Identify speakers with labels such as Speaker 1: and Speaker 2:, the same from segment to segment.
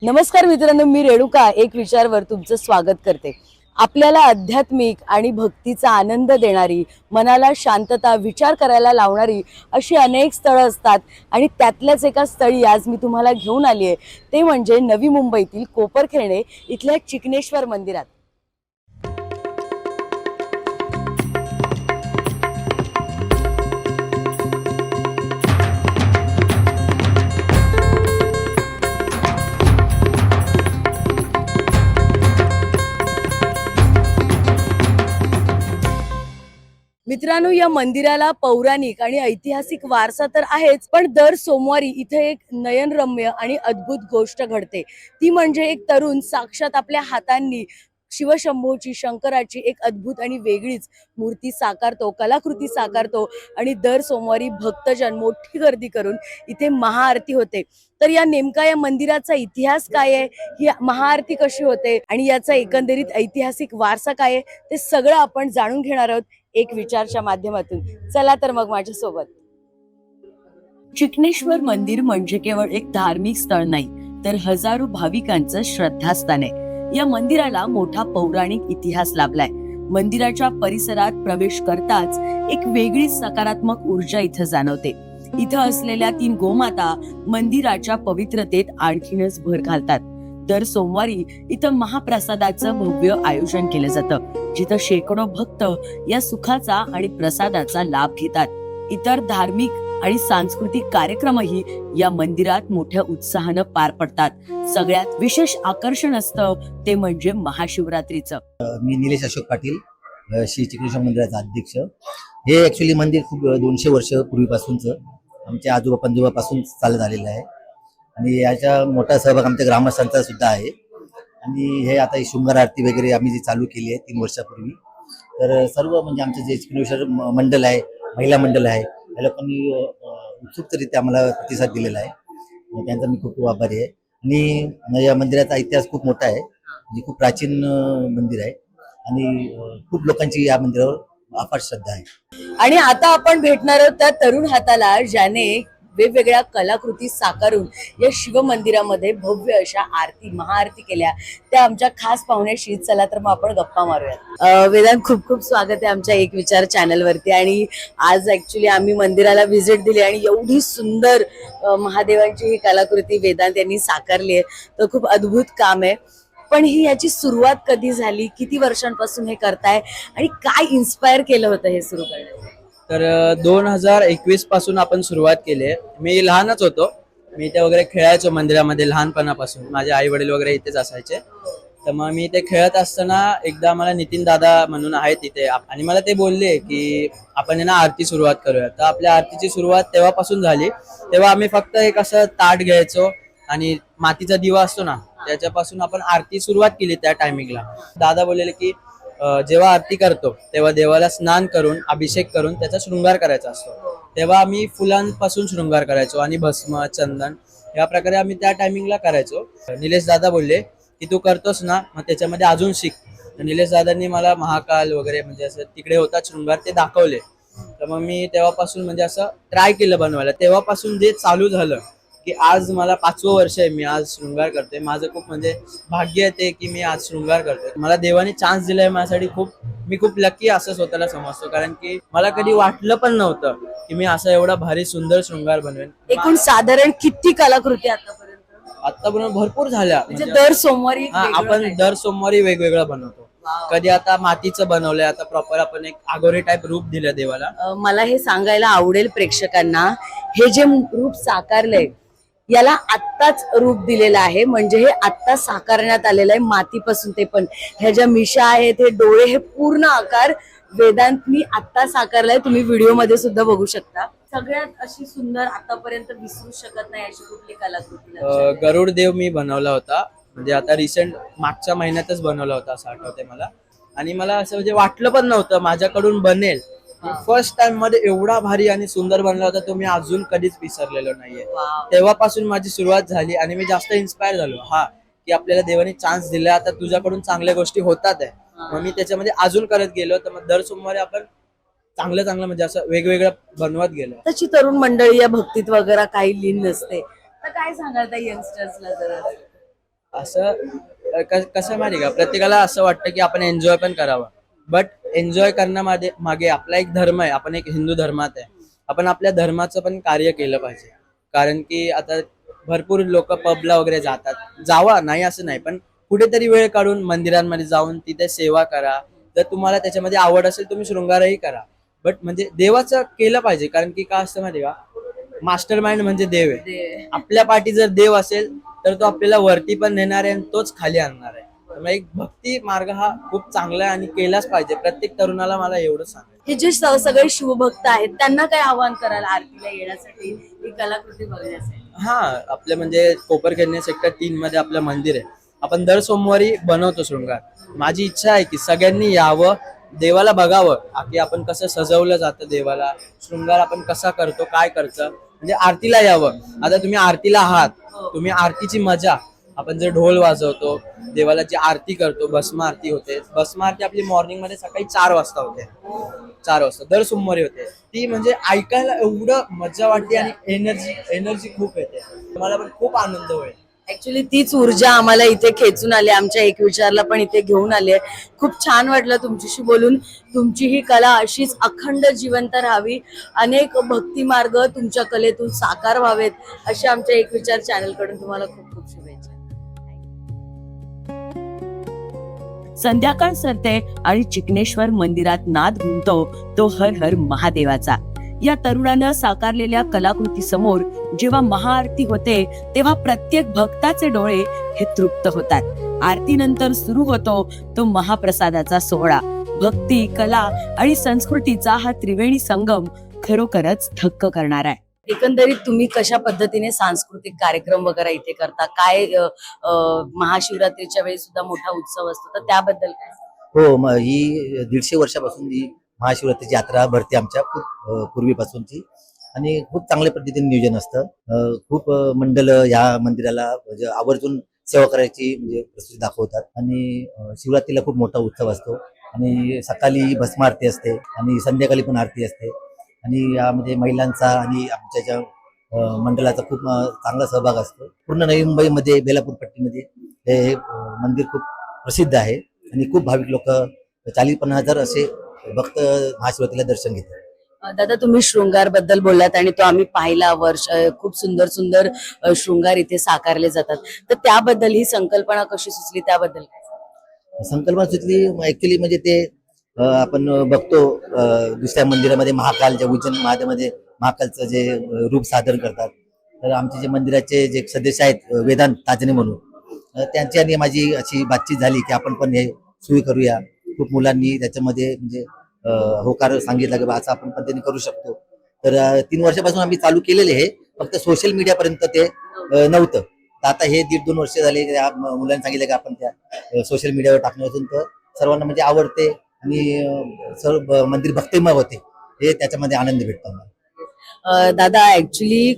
Speaker 1: नमस्कार मित्रांनो, मी रेणुका एक विचारवर तुमचं स्वागत करते। आपल्याला आध्यात्मिक आणि भक्तीचा आनंद देणारी, मनाला शांतता, विचार करायला लावणारी अशी अनेक स्थळं असतात आणि त्यातल्याच एका स्थळी आज मी तुम्हाला घेऊन आली आहे। ते म्हणजे नवी मुंबईतील कोपरखैरणे इथल्या चिकनेश्वर मंदिरात। मित्रांनो, या मंदिराला पौराणिक आणि ऐतिहासिक वारसा तर आहेच, पण दर सोमवारी इथे एक नयनरम्य आणि अद्भुत गोष्ट घडते। ती म्हणजे एक तरुण साक्षात आपल्या हातांनी शिवशंभूची, शंकराची एक अद्भुत आणि वेगळीच मूर्ती साकारतो, कलाकृती साकारतो आणि दर सोमवारी भक्तजन मोठी गर्दी करून इथे महाआरती होते। तर या मंदिराचा इतिहास काय आहे, ही महाआरती कशी होते आणि याचा एकंदरीत ऐतिहासिक वारसा काय आहे, ते सगळं आपण जाणून घेणार आहोत एक विचारच्या माध्यमातून। चला तर मग माझ्यासोबत। चिकनेश्वर मंदिर म्हणजे केवळ एक धार्मिक स्थळ नाही, तर हजारो भाविकांचं श्रद्धास्थान आहे। या मंदिराला मोठा पौराणिक इतिहास लाभलाय। मंदिराच्या परिसरात प्रवेश करताच एक वेगळी सकारात्मक ऊर्जा इथं जाणवते। इथं असलेल्या 3 गोमाता मंदिराच्या पवित्रतेत आणखीनच भर घालतात। दर सोमवारी इथं महाप्रसादाचं भव्य आयोजन केलं जातं, जिथं शेकडो भक्त या सुखाचा आणि प्रसादाचा लाभ घेतात। इतर धार्मिक आणि सांस्कृतिक कार्यक्रमही या मंदिरात मोठ्या उत्साहानं पार पडतात। सगळ्यात विशेष आकर्षण असतं ते म्हणजे महाशिवरात्रीचं।
Speaker 2: मी निलेश अशोक पाटील, श्री चिकनेश्वर मंदिराचा अध्यक्ष। हे ऍक्च्युली मंदिर खूप 200 वर्ष पूर्वीपासूनच आमच्या आजोबा पंजोबापासून चालत आलेलं आहे आणि याचा मोठा सहभाग आमच्या ग्रामस्थांचा सुद्धा आहे। आणि हे आता शृंगार आरती वगैरे आम्ही जी चालू केली आहे 3 वर्षापूर्वी, तर सर्व म्हणजे आमचे जे चिकनेश्वर मंडळ आहे, महिला मंडळ आहे, या लोकांनी उत्सुकरित्या आम्हाला प्रतिसाद दिलेला आहे। त्यांचा मी खूप खूप आभारी आहे। आणि या मंदिराचा इतिहास खूप मोठा आहे, म्हणजे खूप प्राचीन मंदिर आहे आणि खूप लोकांची या मंदिरावर अफाट श्रद्धा आहे।
Speaker 1: आणि आता आपण भेटणार आहोत त्या तरुण हाताला, ज्याने वेगवेगळ्या कलाकृती साकारून या शिव मंदिरामध्ये भव्य अशा आरती, महाआरती केल्या। त्या आमच्या खास पाहुण्याशी। चला तर मग आपण गप्पा मारूयात। वेदांत, खूप खूप स्वागत आहे आमच्या एक विचार चॅनल वरती। आणि आज ऍक्च्युली आम्ही मंदिराला व्हिजिट दिली आणि एवढी सुंदर महादेवांची ही कलाकृती वेदांत यांनी साकारली आहे, तर खूप अद्भुत काम आहे। पण ही याची सुरुवात कधी झाली, किती वर्षांपासून हे करताय आणि काय इन्स्पायर केलं होतं हे सुरू करण्यासाठी?
Speaker 3: तर 2021 पासून आपण सुरुवात केली आहे। मी लहानच होतो, मी इथे वगैरे खेळायचो मंदिरामध्ये लहानपणापासून। माझे आई वडील वगैरे इथेच असायचे, तर मग मी इथे खेळत असताना एकदा मला नितीन दादा म्हणून आहेत तिथे, आणि मला ते बोलले की आपण ना आरती सुरुवात करूया। तर आपल्या आरतीची सुरुवात तेव्हापासून झाली। तेव्हा आम्ही फक्त एक असं ताट घ्यायचो आणि मातीचा दिवा असतो ना, त्याच्यापासून आपण आरती सुरुवात केली त्या टायमिंगला। दादा बोललेले की जेव्हा आरती करतो तेव्हा देवाला स्नान करून, अभिषेक करून त्याचा शृंगार करायचा असतो। तेव्हा आम्ही फुलांपासून शृंगार करायचो आणि भस्म, चंदन या प्रकारे आम्ही त्या टायमिंगला करायचो। निलेश दादा बोलले की तू करतोस ना, मग त्याच्यामध्ये अजून शिक। निलेश दादांनी मला महाकाल वगैरे म्हणजे असं तिकडे होता शृंगार, ते दाखवले। तर मग मी तेव्हापासून म्हणजे असं ट्राय केलं बनवायला। तेव्हापासून जे चालू झालं की आज मला 5वं वर्ष आहे, मी आज शृंगार करते। माझं खूप म्हणजे भाग्य आहे ते की मी आज शृंगार करते। मला देवाने चान्स दिलाय माझ्यासाठी, मी खूप लकी असं स्वतःला समजतो, कारण की मला कधी वाटलं पण नव्हतं की मी असं एवढा भारी सुंदर शृंगार बनवेन।
Speaker 1: एकूण साधारण किती कलाकृती
Speaker 3: आतापर्यंत भरपूर झाल्या,
Speaker 1: म्हणजे दर सोमवारी
Speaker 3: आपण दर सोमवारी वेगवेगळं बनवतो। कधी आता मातीचं बनवलंय, आता प्रॉपर आपण एक आगोरी टाइप रूप दिलं देवाला।
Speaker 1: मला हे सांगायला आवडेल प्रेक्षकांना, हे जे रूप साकारलंय याला आत्ताच रूप दिलेलं आहे, म्हणजे हे आत्ता साकारण्यात आलेलं आहे मातीपासून। ते पण ह्या ज्या मिशा आहेत, हे डोळे, हे पूर्ण आकार वेदांतनी आत्ता साकारलाय। तुम्ही व्हिडिओ मध्ये सुद्धा बघू शकता। सगळ्यात अशी सुंदर, आतापर्यंत विसरू शकत नाही अशी कुठली कलाकृती?
Speaker 3: गरुड देव मी बनवला होता, म्हणजे आता रिसेंट मागच्या महिन्यातच बनवला होता असं आठवतंय मला। आणि मला असं म्हणजे वाटलं पण नव्हतं माझ्याकडून बनेल। फर्स्ट टाइम मध्ये एवढा भारी आणि सुंदर बनला होता तो मी अजून कधीच विसरलेलो नाहीये। तेव्हापासून माझी सुरुवात झाली आणि मी जास्त इन्स्पायर झालो, हा की आपल्याला देवाने चान्स दिला, आता तुझ्याकडून चांगल्या गोष्टी होतात आहे। मग मी त्याच्यामध्ये अजून करत गेलो, तर मग दर सोमवारी आपण चांगलं चांगलं म्हणजे असं वेगवेगळं बनवत गेलो।
Speaker 1: त्याची तरुण मंडळी या भक्तीत वगैरे काही लीन नसते, तर काय सांगाल त्या यंगस्टर्सला जरा?
Speaker 3: असं कसं माहिती का, प्रत्येकाला असं वाटतं की आपण एन्जॉय पण करावं, बट एन्जॉय करण्यामध्ये मागे आपला एक धर्म आहे, आपण एक हिंदू धर्मात आहे, आपण आपल्या धर्माचं पण कार्य केलं पाहिजे. कारण की आता भरपूर लोक पबला वगैरे जातात, जावा नाही असं नाही, पण कुठेतरी वेळ काढून मंदिरांमध्ये जाऊन तिथे सेवा करा. जर तुम्हाला त्याच्यामध्ये आवड असेल तुम्ही शृंगारही करा, बट म्हणजे देवाचं केलं पाहिजे. कारण की काय असतं माहिती का, मास्टर माइंड म्हणजे देव आहे. आपल्या पाठी जर देव असेल तर तो आपल्याला वरती पण नेणार आहे आणि तोच खाली आणणार आहे. त्यामुळे एक भक्ती मार्ग हा खूप चांगला आहे आणि केलाच पाहिजे. प्रत्येक तरुणाला मला एवढं सांगायचं.
Speaker 1: हे जे सगळे शिवभक्त आहेत त्यांना काय आवाहन कराल आरतीला येण्यासाठी, ही कलाकृती बघण्यासाठी?
Speaker 3: हा, आपलं म्हणजे कोपरखैरणे सेक्टर 3 मध्ये आपलं मंदिर आहे. आपण दर सोमवारी बनवतो शृंगार. माझी इच्छा आहे की सगळ्यांनी यावं, देवाला बघावं की आपण कसं सजवलं जातं देवाला, शृंगार आपण कसा करतो, काय करतं, म्हणजे आरतीला यावं. आता तुम्ही आरतीला आहात, तुम्ही आरतीची मजा, आपण जे ढोल वाजवतो, देवाला जी आरती करतो, भस्म आरती होते. भस्म आरती आपली मॉर्निंग मध्ये सकाळी 4 वाजता होते, 4 वाजता दर सोमवारी होते. ती म्हणजे ऐकायला एवढं मजा वाटते आणि एनर्जी खूप येते. मला पण खूप आनंद होईल.
Speaker 1: ऍक्च्युली तीच ऊर्जा आम्हाला इथे खेचून आली, आमच्या एक विचारला पण इथे घेऊन आली आहे. खूप छान वाटलं तुमच्याशी बोलून. तुमची ही कला अशीच अखंड जिवंत राहावी, अनेक भक्ती मार्ग तुमच्या कलेतून साकार व्हावेत, अशी आमच्या एक विचार चॅनल कडून तुम्हाला खूप खूप शुभेच्छा. संध्याकाळ सरते आणि चिकनेश्वर मंदिरात नाद घुमतो तो हर हर महादेवाचा. या तरुणानं साकारलेल्या कलाकृती समोर जेव्हा महाआरती होते तेव्हा प्रत्येक भक्ताचे डोळे हे तृप्त होतात. आरतीनंतर सुरू होतो तो महाप्रसादाचा सोहळा. भक्ती, कला आणि संस्कृतीचा हा त्रिवेणी संगम खरोखरच थक्क करणार आहे. एकंदरीत तुम्ही कशा पद्धतीने सांस्कृतिक कार्यक्रम वगैरे इथे करता, काय महाशिवरात्रीच्या वेळी सुद्धा मोठा उत्सव असतो, तर त्याबद्दल काय?
Speaker 2: हो, ही 150 वर्षापासून ही महाशिवरात्रीची यात्रा भरते आमच्या खूप पूर्वीपासूनची, आणि खूप चांगल्या पद्धतीने नियोजन असतं. खूप मंडळ या मंदिराला म्हणजे आवर्जून सेवा करायची म्हणजे प्रसिद्धी दाखवतात. आणि शिवरात्रीला खूप मोठा उत्सव असतो, आणि सकाळी भस्म आरती असते आणि संध्याकाळी पण आरती असते. आणि यामध्ये महिलांचा आणि आमच्या ज्या मंडळाचा खूप चांगला सहभाग असतो. पूर्ण नवी मुंबईमध्ये बेलापूर पट्टीमध्ये हे मंदिर खूप प्रसिद्ध आहे, आणि खूप भाविक लोक 40-50 हजार असे भक्त महाशिवरात्रीला दर्शन घेतात.
Speaker 1: दादा, तुम्ही शृंगार बद्दल बोललात आणि तो आम्ही पाहिला. खूप सुंदर सुंदर शृंगार इथे साकारले जातात, तर त्याबद्दल ही संकल्पना कशी सुचली, त्याबद्दल काय?
Speaker 2: संकल्पना सुचली ऍक्च्युली म्हणजे ते आपण बघतो दुसऱ्या मंदिरामध्ये महाकालच्या उज्जैन महादेवामध्ये महाकालचं जे रूप सादर करतात. तर आमचे जे मंदिराचे जे सदस्य आहेत वेदांत ताजने म्हणून, त्यांची आणि माझी अशी बातचीत झाली की आपण पण हे सुरू करूया. खूप मुलांनी त्याच्यामध्ये म्हणजे होकार सांगितला की असं आपण पद्धतीने करू शकतो. तर 3 वर्षापासून आम्ही चालू केलेले आहे, फक्त सोशल मीडिया पर्यंत ते नव्हतं. तर आता हे 1.5-2 वर्ष झाले मुलांनी सांगितलं की आपण त्या सोशल मीडियावर टाकण्यापासून तर सर्वांना म्हणजे आवडते आणि सर्व मंदिर भक्तिमय होते, हे त्याच्यामध्ये आनंद भेटतो.
Speaker 1: दादा, ऍक्च्युली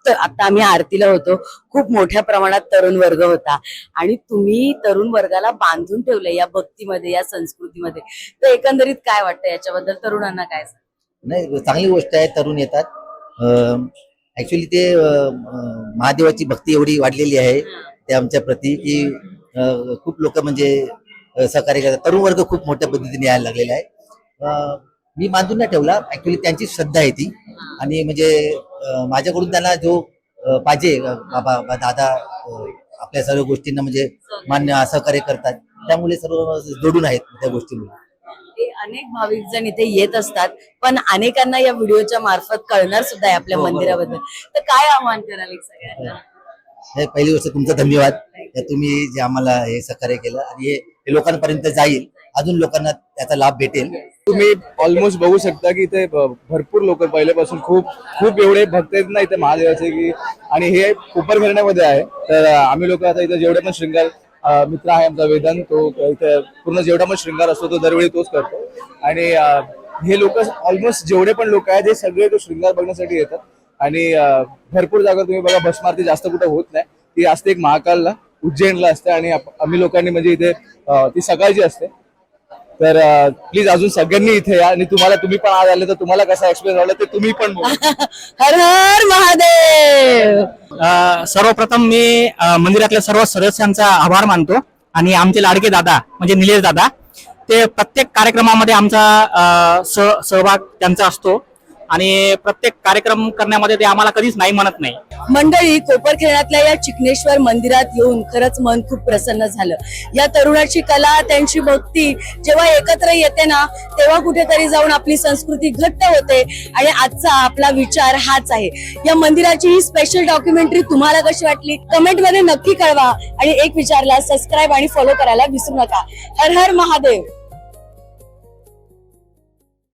Speaker 1: आता आम्ही आरतीला होतो, खूप मोठ्या प्रमाणात तरुण वर्ग होता आणि तुम्ही तरुण वर्गाला बांधून ठेवलं या भक्तीमध्ये, या संस्कृतीमध्ये. तर एकंदरीत काय वाटतं याच्याबद्दल, तरुणांना काय?
Speaker 2: नाही, चांगली गोष्ट आहे, तरुण येतात. ऍक्च्युली ते महादेवाची भक्ती एवढी वाढलेली आहे ते आमच्या प्रती की खूप लोक म्हणजे सहकार्य करतात. तरुण वर्ग खूप मोठ्या पद्धतीने यायला लागलेला आहे. मी बांधून नाही ठेवला, ऍक्च्युली त्यांची श्रद्धा आहे ती. आणि म्हणजे माझ्याकडून त्यांना जो पाहिजे बाबा दादा आपल्या सर्व गोष्टींना म्हणजे मान्य सहकार्य करतात, त्यामुळे सर्व जोडून आहेत त्या गोष्टीमुळे.
Speaker 1: अनेक भाविक जण इथे येत असतात, पण अनेकांना या व्हिडिओच्या मार्फत कळणार सुद्धा आहे आपल्या मंदिराबद्दल. तर काय आव्हान कराल सगळ्यांना?
Speaker 2: पहिली गोष्ट तुमचा धन्यवाद, तुम्ही जे आम्हाला हे सहकार्य केलं, आणि हे लोकांपर्यंत जाईल, अजून लोकांना त्याचा लाभ भेटेल.
Speaker 4: तुम्ही ऑलमोस्ट बघू शकता की इथे भरपूर लोक पहिल्यापासून खूप एवढे भक्त आहेत ना इथे महादेवाचे की, आणि हे कोपरखैरण्यामध्ये आहे. तर आम्ही लोक आता इथे जेवढे पण शृंगार मित्र आहे आमचा वेदांत, तो इथे पूर्ण जेवढा पण शृंगार असतो तो दरवेळी तोच करतो. आणि हे लोक ऑलमोस्ट जेवढे पण लोक आहेत हे सगळे तो शृंगार बघण्यासाठी येतात. आणि भरपूर जागा तुम्ही बघा, भस्म आरती जास्त कुठे होत नाही, ती असते एक महाकालला उज्जैनला असते, आणि आम्ही लोकांनी म्हणजे इथे ती सकाळची असते. तर प्लीज अजून सगळ्यांनी इथे या आणि तुम्ही पण आज आले तर तुम्हाला कसा एक्सपिरियन्स झाला ते तुम्ही पण बोला.
Speaker 1: हर हर महादेव.
Speaker 5: सर्वप्रथम मी मंदिरातल्या सर्व सदस्यांचा आभार मानतो आणि आमचे लाडके दादा म्हणजे निलेश दादा ते प्रत्येक कार्यक्रमामध्ये आमचा सहभाग त्यांचा असतो आणि प्रत्येक कार्यक्रम करण्यामध्ये ते आम्हाला कधीच नाही म्हणत नाही.
Speaker 1: मंडळी, कोपरखेरणातल्या या चिकनेश्वर मंदिरात येऊन खरंच मन खूप प्रसन्न झालं. या तरुणाची कला, त्यांची भक्ती जेव्हा एकत्र येते ना, तेव्हा कुठेतरी जाऊन आपली संस्कृती घट्ट होते आणि आजचा आपला विचार हाच आहे. या मंदिराची ही स्पेशल डॉक्युमेंटरी तुम्हाला कशी वाटली कमेंट मध्ये नक्की कळवा आणि एक विचारला सबस्क्राईब आणि फॉलो करायला विसरू नका. हर हर महादेव.